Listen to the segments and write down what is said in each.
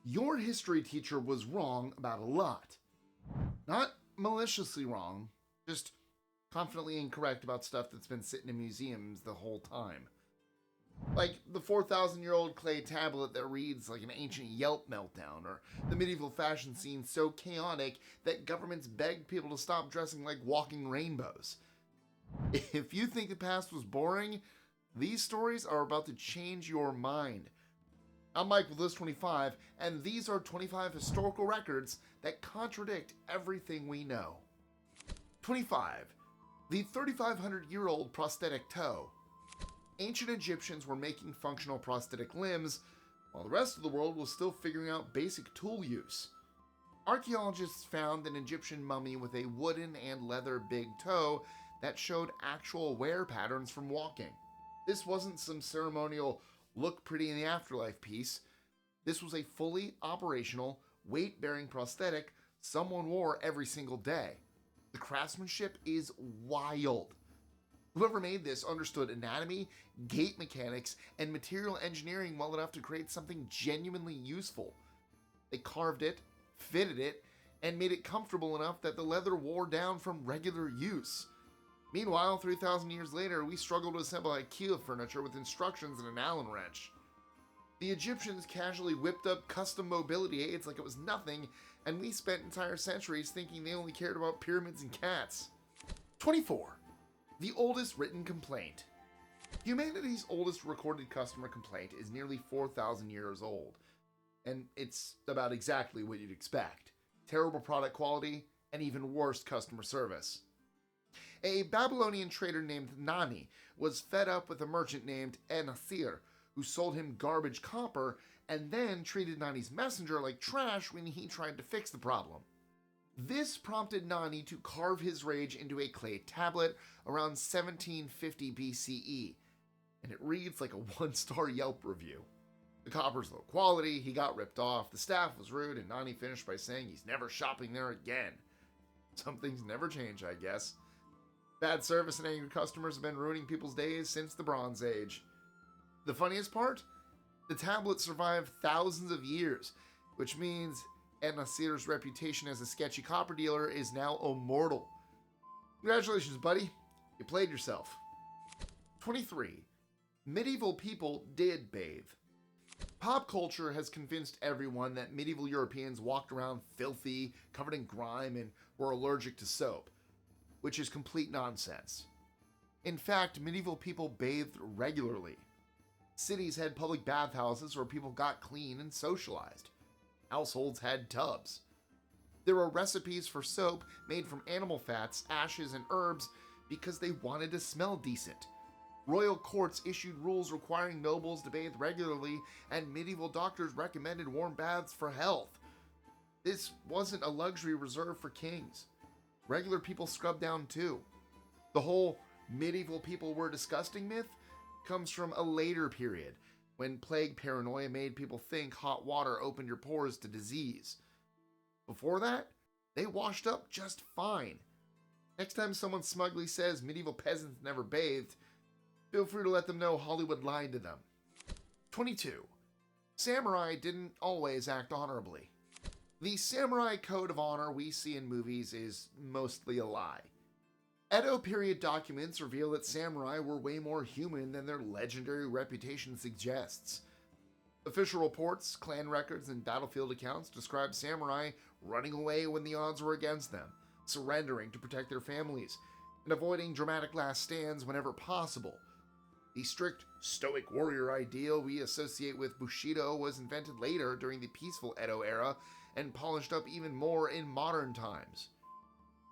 Your history teacher was wrong about a lot. Not maliciously wrong, just confidently incorrect about stuff that's been sitting in museums the whole time. Like the 4,000-year-old clay tablet that reads like an ancient Yelp meltdown, or the medieval fashion scene so chaotic that governments begged people to stop dressing like walking rainbows. If you think the past was boring, these stories are about to change your mind. I'm Mike with List 25, and these are 25 historical records that contradict everything we know. 25. The 3,500-year-old prosthetic toe. Ancient Egyptians were making functional prosthetic limbs, while the rest of the world was still figuring out basic tool use. Archaeologists found an Egyptian mummy with a wooden and leather big toe that showed actual wear patterns from walking. This wasn't some ceremonial look pretty in the afterlife piece. This was a fully operational, weight-bearing prosthetic someone wore every single day. The craftsmanship is wild. Whoever made this understood anatomy, gait mechanics, and material engineering well enough to create something genuinely useful. They carved it, fitted it, and made it comfortable enough that the leather wore down from regular use. Meanwhile, 3,000 years later, we struggle to assemble IKEA furniture with instructions and an Allen wrench. The Egyptians casually whipped up custom mobility aids like it was nothing, and we spent entire centuries thinking they only cared about pyramids and cats. 24. The oldest written complaint. Humanity's oldest recorded customer complaint is nearly 4,000 years old, and it's about exactly what you'd expect. Terrible product quality, and even worse customer service. A Babylonian trader named Nani was fed up with a merchant named Attire, who sold him garbage copper and then treated Nani's messenger like trash when he tried to fix the problem. This prompted Nani to carve his rage into a clay tablet around 1750 BCE, and it reads like a one-star Yelp review. The copper's low quality, he got ripped off, the staff was rude, and Nani finished by saying he's never shopping there again. Some things never change, I guess. Bad service and angry customers have been ruining people's days since the Bronze Age. The funniest part? The tablet survived thousands of years, which means Attire's reputation as a sketchy copper dealer is now immortal. Congratulations, buddy. You played yourself. 23. Medieval people did bathe. Pop culture has convinced everyone that medieval Europeans walked around filthy, covered in grime, and were allergic to soap, which is complete nonsense. In fact, medieval people bathed regularly. Cities had public bathhouses where people got clean and socialized. Households had tubs. There were recipes for soap made from animal fats, ashes, and herbs because they wanted to smell decent. Royal courts issued rules requiring nobles to bathe regularly, and medieval doctors recommended warm baths for health. This wasn't a luxury reserved for kings. Regular people scrubbed down too. The whole medieval people were disgusting myth comes from a later period, when plague paranoia made people think hot water opened your pores to disease. Before that, they washed up just fine. Next time someone smugly says medieval peasants never bathed, feel free to let them know Hollywood lied to them. 22. Samurai didn't always act honorably. The samurai code of honor we see in movies is mostly a lie. Edo period documents reveal that samurai were way more human than their legendary reputation suggests. Official reports, clan records, and battlefield accounts describe samurai running away when the odds were against them, surrendering to protect their families, and avoiding dramatic last stands whenever possible. The strict, stoic warrior ideal we associate with Bushido was invented later during the peaceful Edo era and polished up even more in modern times.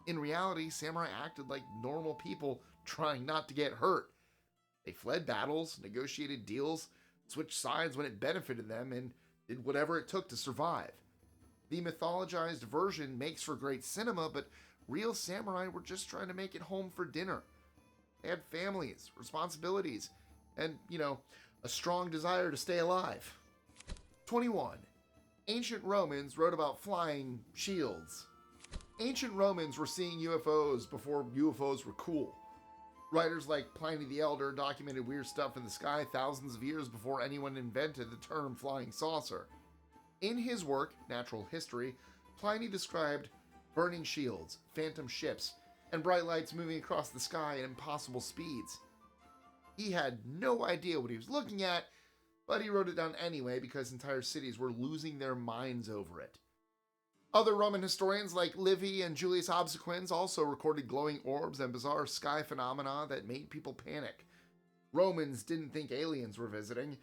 In reality, samurai acted like normal people trying not to get hurt. They fled battles, negotiated deals, switched sides when it benefited them, and did whatever it took to survive. The mythologized version makes for great cinema, but real samurai were just trying to make it home for dinner. They had families, responsibilities, and, a strong desire to stay alive. 21. Ancient Romans wrote about flying shields. Ancient Romans were seeing UFOs before UFOs were cool. Writers like Pliny the Elder documented weird stuff in the sky thousands of years before anyone invented the term flying saucer. In his work, Natural History, Pliny described burning shields, phantom ships, and bright lights moving across the sky at impossible speeds. He had no idea what he was looking at, but he wrote it down anyway because entire cities were losing their minds over it. Other Roman historians like Livy and Julius Obsequens also recorded glowing orbs and bizarre sky phenomena that made people panic. Romans didn't think aliens were visiting.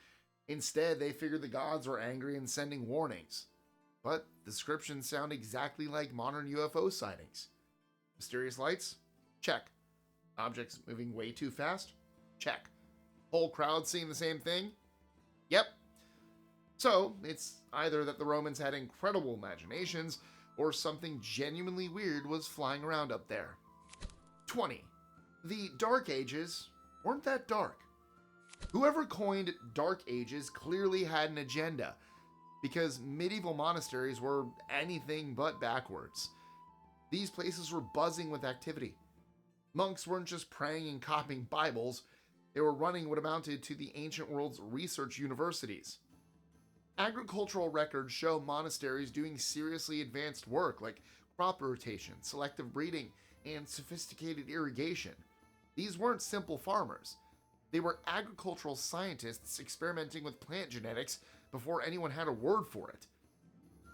Instead, they figured the gods were angry and sending warnings. But the descriptions sound exactly like modern UFO sightings. Mysterious lights? Check. Objects moving way too fast? Check. Whole crowd seeing the same thing? Yep. So, it's either that the Romans had incredible imaginations, or something genuinely weird was flying around up there. 20. The Dark Ages weren't that dark. Whoever coined Dark Ages clearly had an agenda, because medieval monasteries were anything but backwards. These places were buzzing with activity. Monks weren't just praying and copying Bibles, they were running what amounted to the ancient world's research universities. Agricultural records show monasteries doing seriously advanced work like crop rotation, selective breeding, and sophisticated irrigation. These weren't simple farmers. They were agricultural scientists experimenting with plant genetics before anyone had a word for it.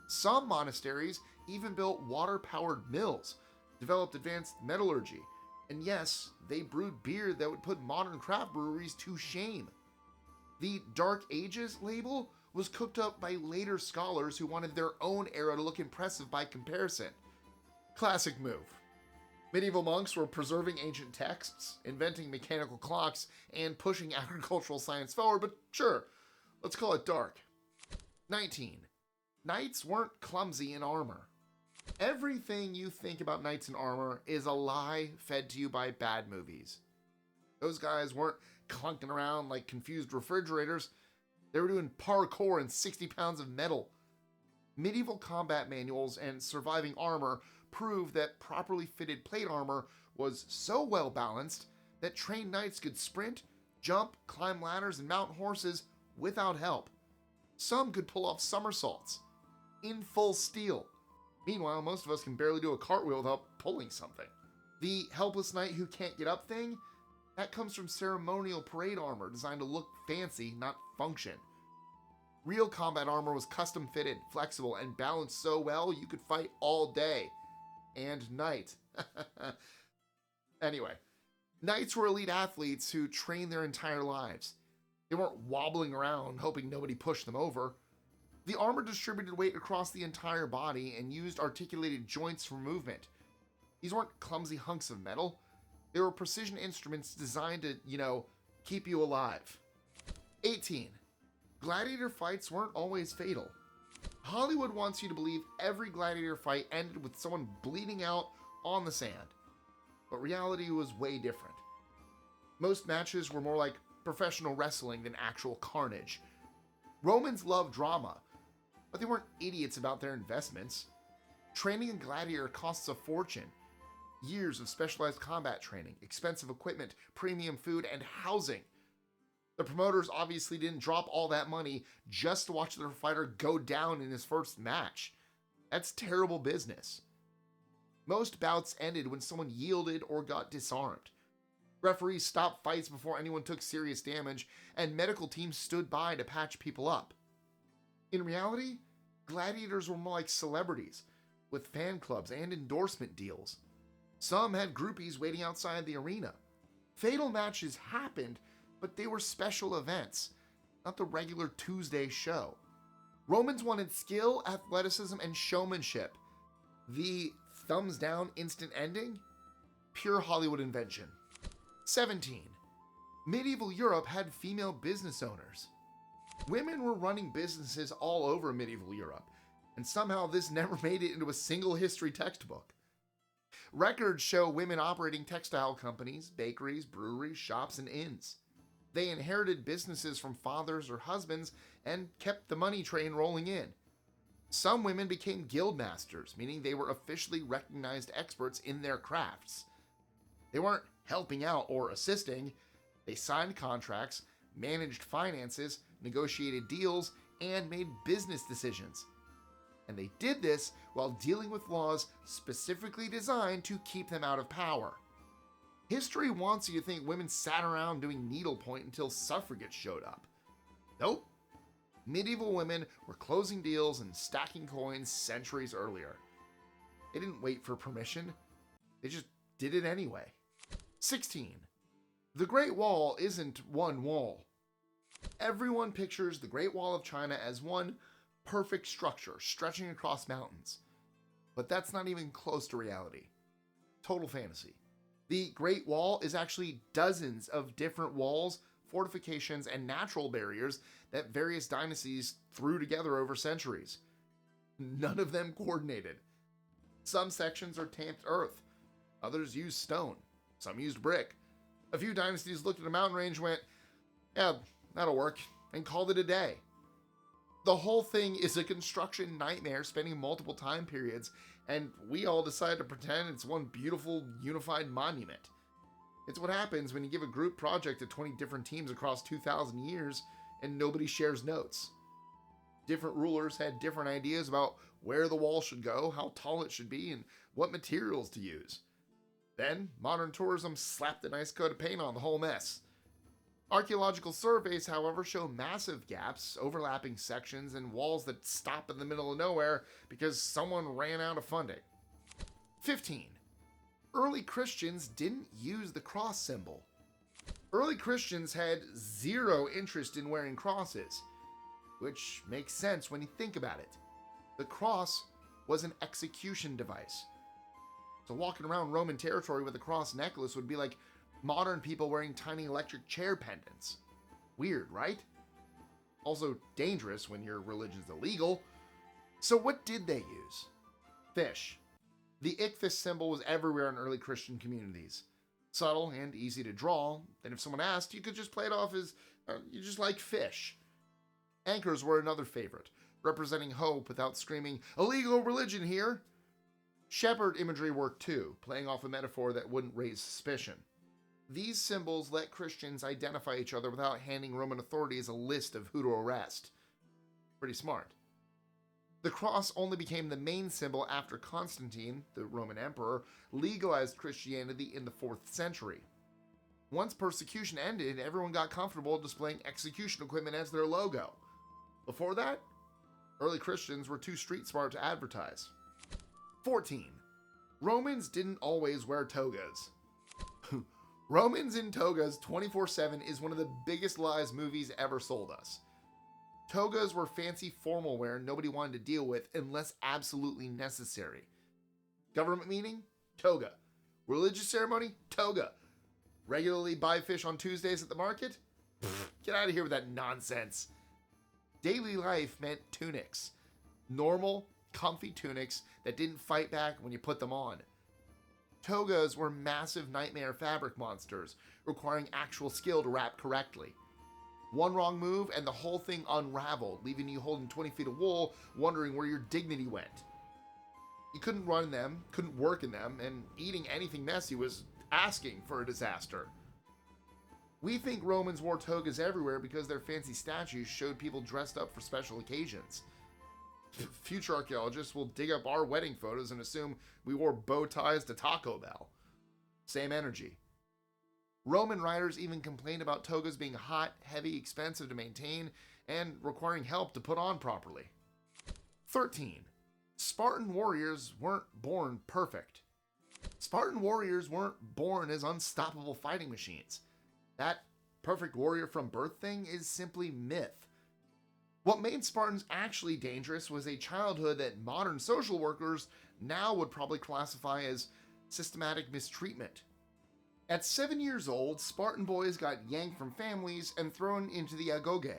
Some monasteries even built water-powered mills, developed advanced metallurgy, and yes, they brewed beer that would put modern craft breweries to shame. The Dark Ages label was cooked up by later scholars who wanted their own era to look impressive by comparison. Classic move. Medieval monks were preserving ancient texts, inventing mechanical clocks, and pushing agricultural science forward, but sure, let's call it dark. 19. Knights weren't clumsy in armor. Everything you think about knights in armor is a lie fed to you by bad movies. Those guys weren't clunking around like confused refrigerators. They were doing parkour and 60 pounds of metal. Medieval combat manuals and surviving armor prove that properly fitted plate armor was so well balanced that trained knights could sprint, jump, climb ladders, and mount horses without help. Some could pull off somersaults in full steel. Meanwhile, most of us can barely do a cartwheel without pulling something. The helpless knight who can't get up thing, that comes from ceremonial parade armor designed to look fancy, not function. Real combat armor was custom fitted, flexible, and balanced so well you could fight all day. And night. Anyway, knights were elite athletes who trained their entire lives. They weren't wobbling around hoping nobody pushed them over. The armor distributed weight across the entire body and used articulated joints for movement. These weren't clumsy hunks of metal. They were precision instruments designed to, keep you alive. 18. Gladiator fights weren't always fatal. Hollywood wants you to believe every gladiator fight ended with someone bleeding out on the sand. But reality was way different. Most matches were more like professional wrestling than actual carnage. Romans loved drama, but they weren't idiots about their investments. Training a gladiator costs a fortune. Years of specialized combat training, expensive equipment, premium food, and housing. The promoters obviously didn't drop all that money just to watch their fighter go down in his first match. That's terrible business. Most bouts ended when someone yielded or got disarmed. Referees stopped fights before anyone took serious damage, and medical teams stood by to patch people up. In reality, gladiators were more like celebrities, with fan clubs and endorsement deals. Some had groupies waiting outside the arena. Fatal matches happened, but they were special events, not the regular Tuesday show. Romans wanted skill, athleticism, and showmanship. The thumbs down instant ending? Pure Hollywood invention. 17. Medieval Europe had female business owners. Women were running businesses all over medieval Europe, and somehow this never made it into a single history textbook. Records show women operating textile companies, bakeries, breweries, shops, and inns. They inherited businesses from fathers or husbands and kept the money train rolling in. Some women became guild masters, meaning they were officially recognized experts in their crafts. They weren't helping out or assisting. They signed contracts, managed finances, negotiated deals, and made business decisions. And they did this while dealing with laws specifically designed to keep them out of power. History wants you to think women sat around doing needlepoint until suffragettes showed up. Nope. Medieval women were closing deals and stacking coins centuries earlier. They didn't wait for permission. They just did it anyway. 16. The Great Wall isn't one wall. Everyone pictures the Great Wall of China as one perfect structure stretching across mountains. But that's not even close to reality. Total fantasy. The Great Wall is actually dozens of different walls, fortifications, and natural barriers that various dynasties threw together over centuries. None of them coordinated. Some sections are tamped earth, others used stone, some used brick. A few dynasties looked at a mountain range and went, yeah, that'll work, and called it a day. The whole thing is a construction nightmare spanning multiple time periods, and we all decide to pretend it's one beautiful, unified monument. It's what happens when you give a group project to 20 different teams across 2,000 years and nobody shares notes. Different rulers had different ideas about where the wall should go, how tall it should be, and what materials to use. Then, modern tourism slapped a nice coat of paint on the whole mess. Archaeological surveys, however, show massive gaps, overlapping sections, and walls that stop in the middle of nowhere because someone ran out of funding. 15. Early Christians didn't use the cross symbol. Early Christians had zero interest in wearing crosses, which makes sense when you think about it. The cross was an execution device. So walking around Roman territory with a cross necklace would be like modern people wearing tiny electric chair pendants. Weird, right? Also dangerous when your religion's illegal. So what did they use? Fish. The ichthys symbol was everywhere in early Christian communities. Subtle and easy to draw, and if someone asked, you could just play it off as, you just like fish. Anchors were another favorite, representing hope without screaming, illegal religion here. Shepherd imagery worked too, playing off a metaphor that wouldn't raise suspicion. These symbols let Christians identify each other without handing Roman authorities a list of who to arrest. Pretty smart. The cross only became the main symbol after Constantine, the Roman emperor, legalized Christianity in the 4th century. Once persecution ended, everyone got comfortable displaying execution equipment as their logo. Before that, early Christians were too street smart to advertise. 14. Romans didn't always wear togas. Romans in togas 24/7 is one of the biggest lies movies ever sold us. Togas were fancy formal wear nobody wanted to deal with unless absolutely necessary. Government meeting? Toga. Religious ceremony? Toga. Regularly buy fish on Tuesdays at the market? Get out of here with that nonsense. Daily life meant tunics. Normal, comfy tunics that didn't fight back when you put them on. Togas were massive nightmare fabric monsters, requiring actual skill to wrap correctly. One wrong move and the whole thing unraveled, leaving you holding 20 feet of wool, wondering where your dignity went. You couldn't run in them, couldn't work in them, and eating anything messy was asking for a disaster. We think Romans wore togas everywhere because their fancy statues showed people dressed up for special occasions. Future archaeologists will dig up our wedding photos and assume we wore bow ties to Taco Bell. Same energy. Roman writers even complained about togas being hot, heavy, expensive to maintain, and requiring help to put on properly. 13. Spartan warriors weren't born perfect. Spartan warriors weren't born as unstoppable fighting machines. That perfect warrior from birth thing is simply myth. What made Spartans actually dangerous was a childhood that modern social workers now would probably classify as systematic mistreatment. At 7 years old, Spartan boys got yanked from families and thrown into the agoge,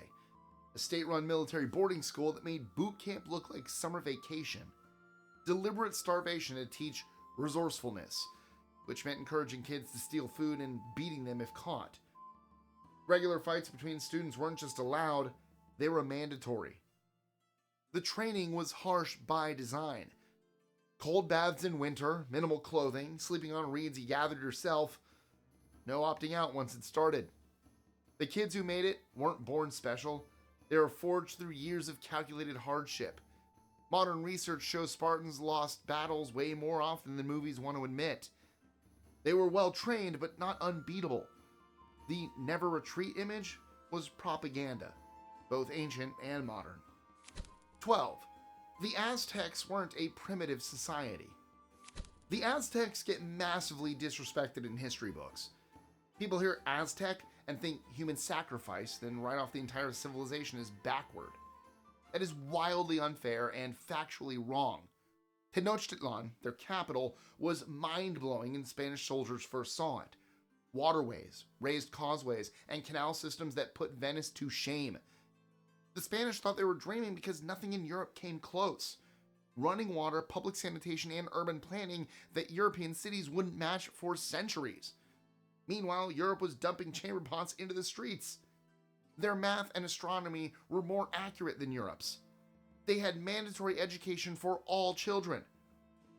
a state-run military boarding school that made boot camp look like summer vacation. Deliberate starvation to teach resourcefulness, which meant encouraging kids to steal food and beating them if caught. Regular fights between students weren't just allowed, they were mandatory. The training was harsh by design. Cold baths in winter, minimal clothing, sleeping on reeds you gathered yourself. No opting out once it started. The kids who made it weren't born special. They were forged through years of calculated hardship. Modern research shows Spartans lost battles way more often than movies want to admit. They were well trained, but not unbeatable. The never retreat image was propaganda, both ancient and modern. 12. The Aztecs weren't a primitive society. The Aztecs get massively disrespected in history books. People hear Aztec and think human sacrifice, then write off the entire civilization as backward. That is wildly unfair and factually wrong. Tenochtitlan, their capital, was mind-blowing when Spanish soldiers first saw it. Waterways, raised causeways, and canal systems that put Venice to shame. The Spanish thought they were dreaming because nothing in Europe came close. Running water, public sanitation, and urban planning that European cities wouldn't match for centuries. Meanwhile, Europe was dumping chamber pots into the streets. Their math and astronomy were more accurate than Europe's. They had mandatory education for all children.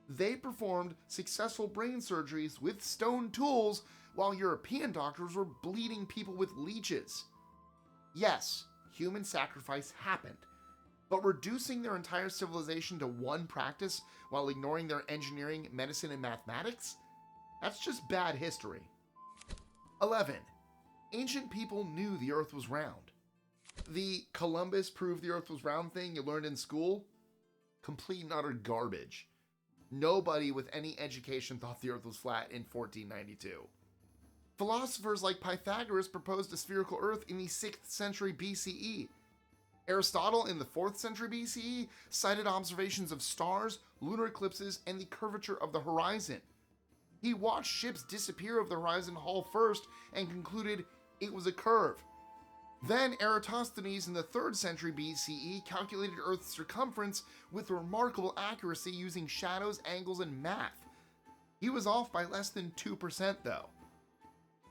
They performed successful brain surgeries with stone tools while European doctors were bleeding people with leeches. Yes, human sacrifice happened, but reducing their entire civilization to one practice while ignoring their engineering, medicine, and mathematics? That's just bad history. 11. Ancient people knew the Earth was round. The Columbus proved the Earth was round thing you learned in school? Complete and utter garbage. Nobody with any education thought the Earth was flat in 1492. Philosophers like Pythagoras proposed a spherical Earth in the 6th century BCE. Aristotle in the 4th century BCE cited observations of stars, lunar eclipses, and the curvature of the horizon. He watched ships disappear over the horizon hull first and concluded it was a curve. Then Eratosthenes in the 3rd century BCE calculated Earth's circumference with remarkable accuracy using shadows, angles, and math. He was off by less than 2% though.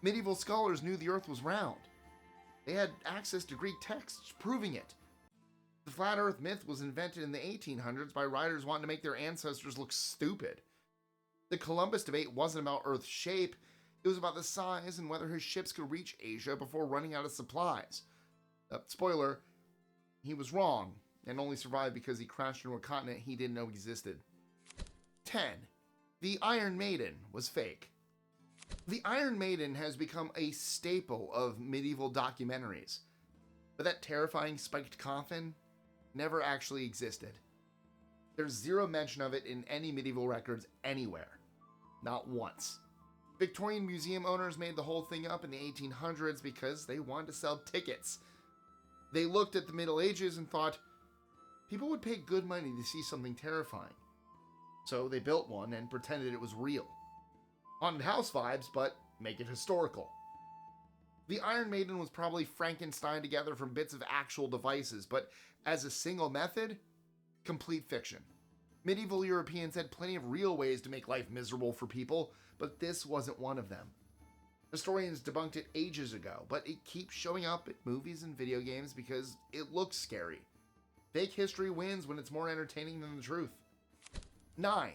Medieval scholars knew the Earth was round. They had access to Greek texts proving it. The flat Earth myth was invented in the 1800s by writers wanting to make their ancestors look stupid. The Columbus debate wasn't about Earth's shape, it was about the size and whether his ships could reach Asia before running out of supplies. Spoiler, he was wrong, and only survived because he crashed into a continent he didn't know existed. 10. The Iron Maiden was fake. The Iron Maiden has become a staple of medieval documentaries, but that terrifying spiked coffin never actually existed. There's zero mention of it in any medieval records anywhere. Not once. Victorian museum owners made the whole thing up in the 1800s because they wanted to sell tickets. They looked at the Middle Ages and thought, people would pay good money to see something terrifying. So they built one and pretended it was real. Haunted house vibes, but make it historical. The Iron Maiden was probably Frankenstein together from bits of actual devices, but as a single method, complete fiction. Medieval Europeans had plenty of real ways to make life miserable for people, but this wasn't one of them. Historians debunked it ages ago, but it keeps showing up at movies and video games because it looks scary. Fake history wins when it's more entertaining than the truth. 9.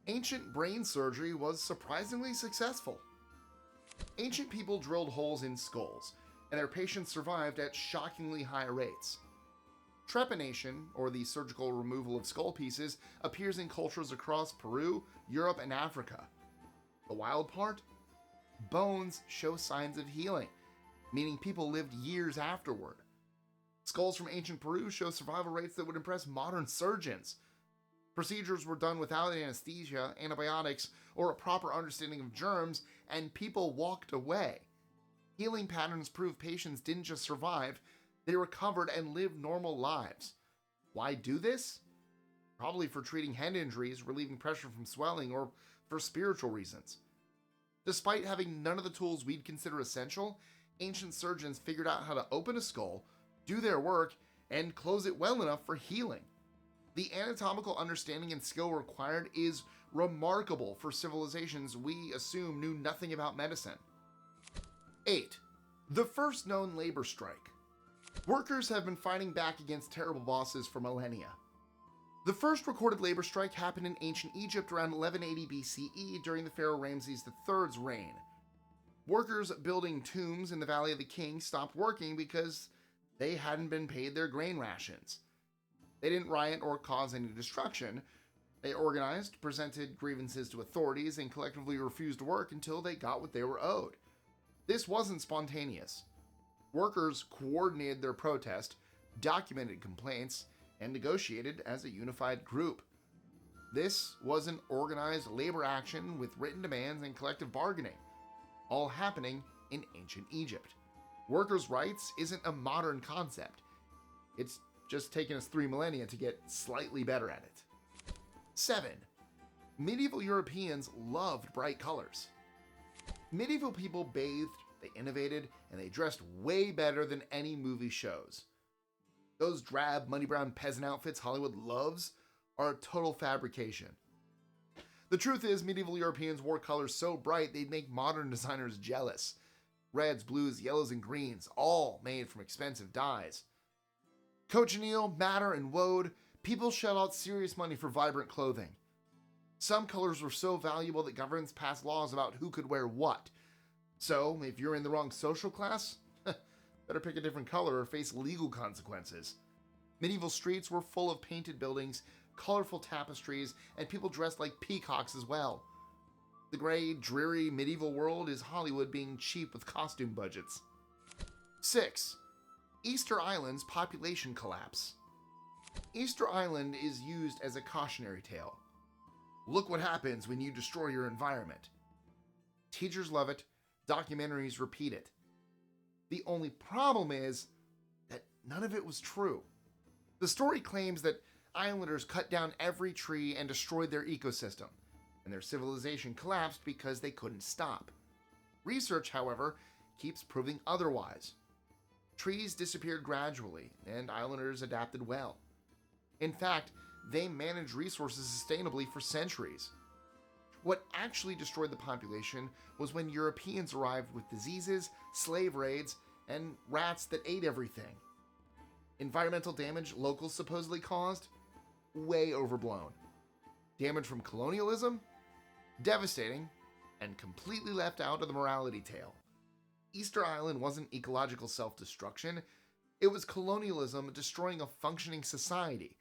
Ancient brain surgery was surprisingly successful. Ancient people drilled holes in skulls, and their patients survived at shockingly high rates. Trepanation, or the surgical removal of skull pieces, appears in cultures across Peru, Europe, and Africa. The wild part? Bones show signs of healing, meaning people lived years afterward. Skulls from ancient Peru show survival rates that would impress modern surgeons. Procedures were done without anesthesia, antibiotics, or a proper understanding of germs, and people walked away. Healing patterns prove patients didn't just survive, they recovered and lived normal lives. Why do this? Probably for treating head injuries, relieving pressure from swelling, or for spiritual reasons. Despite having none of the tools we'd consider essential, ancient surgeons figured out how to open a skull, do their work, and close it well enough for healing. The anatomical understanding and skill required is remarkable for civilizations we assume knew nothing about medicine. 8. The first known labor strike. Workers have been fighting back against terrible bosses for millennia. The first recorded labor strike happened in ancient Egypt around 1180 BCE during the pharaoh Ramses III's reign. Workers building tombs in the Valley of the Kings stopped working because they hadn't been paid their grain rations. They didn't riot or cause any destruction. They organized, presented grievances to authorities, and collectively refused to work until they got what they were owed. This wasn't spontaneous. Workers coordinated their protest, documented complaints, and negotiated as a unified group. This was an organized labor action with written demands and collective bargaining, all happening in ancient Egypt. Workers' rights isn't a modern concept. It's just taken us 3 millennia to get slightly better at it. 7. Medieval Europeans loved bright colors. Medieval people bathed, they innovated, and they dressed way better than any movie shows. Those drab, money brown peasant outfits Hollywood loves are a total fabrication. The truth is, medieval Europeans wore colors so bright they'd make modern designers jealous. Reds, blues, yellows, and greens, all made from expensive dyes. Cochineal, madder, and woad, people shelled out serious money for vibrant clothing. Some colors were so valuable that governments passed laws about who could wear what. So, if you're in the wrong social class, better pick a different color or face legal consequences. Medieval streets were full of painted buildings, colorful tapestries, and people dressed like peacocks as well. The gray, dreary medieval world is Hollywood being cheap with costume budgets. 6. Easter Island's population collapse. Easter Island is used as a cautionary tale. Look what happens when you destroy your environment. Teachers love it, documentaries repeat it. The only problem is that none of it was true. The story claims that islanders cut down every tree and destroyed their ecosystem, and their civilization collapsed because they couldn't stop. Research, however, keeps proving otherwise. Trees disappeared gradually, and islanders adapted well. In fact, they managed resources sustainably for centuries. What actually destroyed the population was when Europeans arrived with diseases, slave raids, and rats that ate everything. Environmental damage locals supposedly caused? Way overblown. Damage from colonialism? Devastating, and completely left out of the morality tale. Easter Island wasn't ecological self-destruction, it was colonialism destroying a functioning society,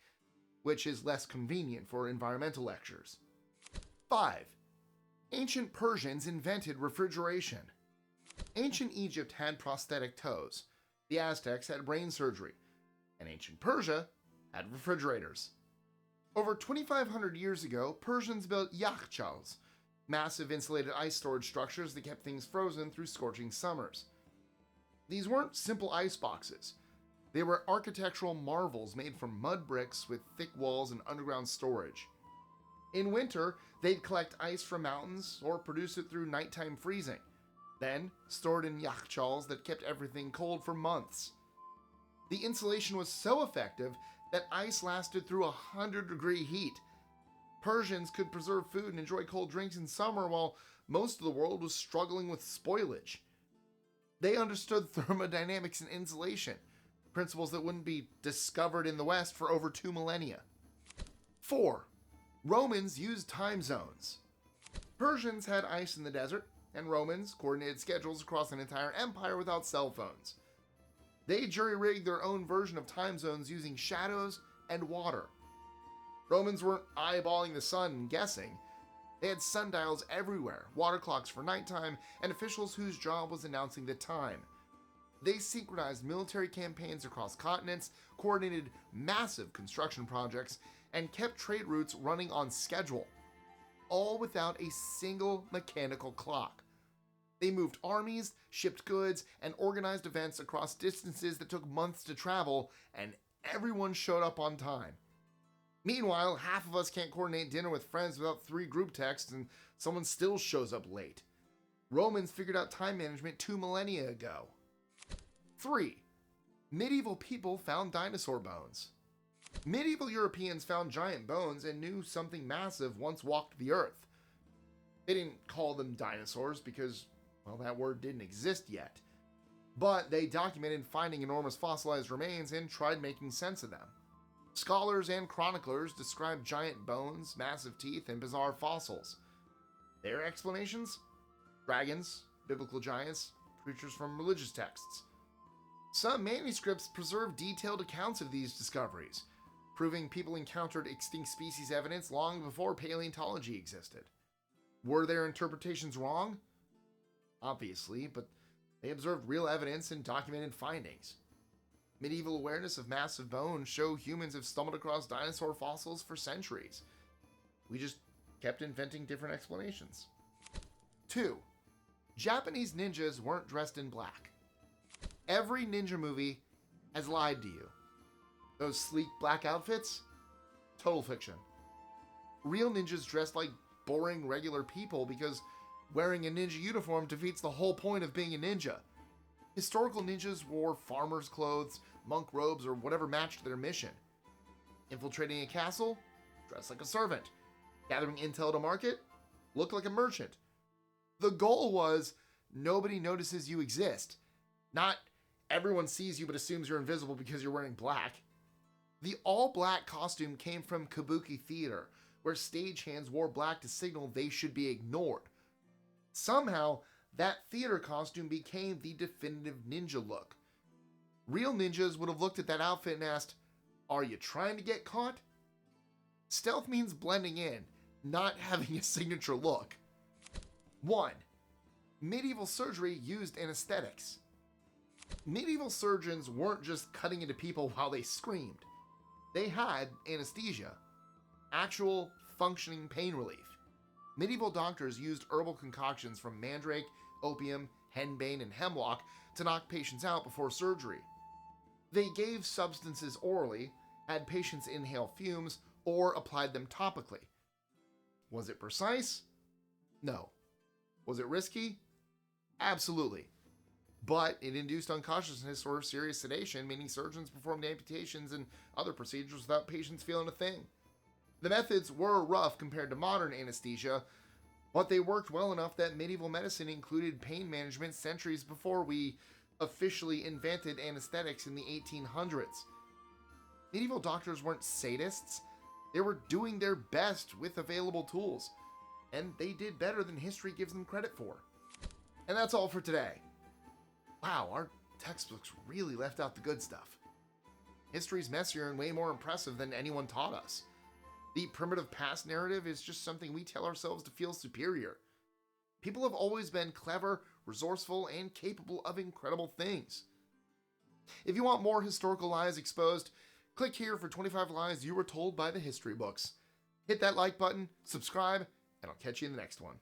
which is less convenient for environmental lectures. 5. Ancient Persians invented refrigeration. Ancient Egypt had prosthetic toes, the Aztecs had brain surgery, and ancient Persia had refrigerators. Over 2,500 years ago, Persians built yakhchals, massive insulated ice storage structures that kept things frozen through scorching summers. These weren't simple ice boxes. They were architectural marvels made from mud bricks with thick walls and underground storage. In winter, they'd collect ice from mountains or produce it through nighttime freezing, then stored in yakhchals that kept everything cold for months. The insulation was so effective that ice lasted through 100-degree heat. Persians could preserve food and enjoy cold drinks in summer while most of the world was struggling with spoilage. They understood thermodynamics and insulation, principles that wouldn't be discovered in the West for over 2 millennia. 4. Romans used time zones. Persians had ice in the desert, and Romans coordinated schedules across an entire empire without cell phones. They jury-rigged their own version of time zones using shadows and water. Romans weren't eyeballing the sun and guessing. They had sundials everywhere, water clocks for nighttime, and officials whose job was announcing the time. They synchronized military campaigns across continents, coordinated massive construction projects, and kept trade routes running on schedule, all without a single mechanical clock. They moved armies, shipped goods, and organized events across distances that took months to travel, and everyone showed up on time. Meanwhile, half of us can't coordinate dinner with friends without 3 group texts, and someone still shows up late. Romans figured out time management 2 millennia ago. 3. Medieval people found dinosaur bones. Medieval Europeans found giant bones and knew something massive once walked the earth. They didn't call them dinosaurs because, well, that word didn't exist yet. But they documented finding enormous fossilized remains and tried making sense of them. Scholars and chroniclers describe giant bones, massive teeth, and bizarre fossils. Their explanations? Dragons, biblical giants, creatures from religious texts. Some manuscripts preserve detailed accounts of these discoveries, proving people encountered extinct species evidence long before paleontology existed. Were their interpretations wrong? Obviously, but they observed real evidence and documented findings. Medieval awareness of massive bones show humans have stumbled across dinosaur fossils for centuries. We just kept inventing different explanations. 2. Japanese ninjas weren't dressed in black. Every ninja movie has lied to you. Those sleek black outfits? Total fiction. Real ninjas dressed like boring regular people because wearing a ninja uniform defeats the whole point of being a ninja. Historical ninjas wore farmers' clothes, monk robes, or whatever matched their mission. Infiltrating a castle? Dress like a servant. Gathering intel to market? Look like a merchant. The goal was nobody notices you exist. Not everyone sees you but assumes you're invisible because you're wearing black. The all-black costume came from kabuki theater, where stagehands wore black to signal they should be ignored. Somehow, that theater costume became the definitive ninja look. Real ninjas would have looked at that outfit and asked, "Are you trying to get caught?" Stealth means blending in, not having a signature look. 1. Medieval surgery used anesthetics. Medieval surgeons weren't just cutting into people while they screamed. They had anesthesia, actual functioning pain relief. Medieval doctors used herbal concoctions from mandrake, opium, henbane, and hemlock to knock patients out before surgery. They gave substances orally, had patients inhale fumes, or applied them topically. Was it precise? No. Was it risky? Absolutely. But it induced unconsciousness or serious sedation, meaning surgeons performed amputations and other procedures without patients feeling a thing. The methods were rough compared to modern anesthesia, but they worked well enough that medieval medicine included pain management centuries before we officially invented anesthetics in the 1800s. Medieval doctors weren't sadists. They were doing their best with available tools, and they did better than history gives them credit for. And that's all for today. Wow, our textbooks really left out the good stuff. History's messier and way more impressive than anyone taught us. The primitive past narrative is just something we tell ourselves to feel superior. People have always been clever, resourceful, and capable of incredible things. If you want more historical lies exposed, click here for 25 lies you were told by the history books. Hit that like button, subscribe, and I'll catch you in the next one.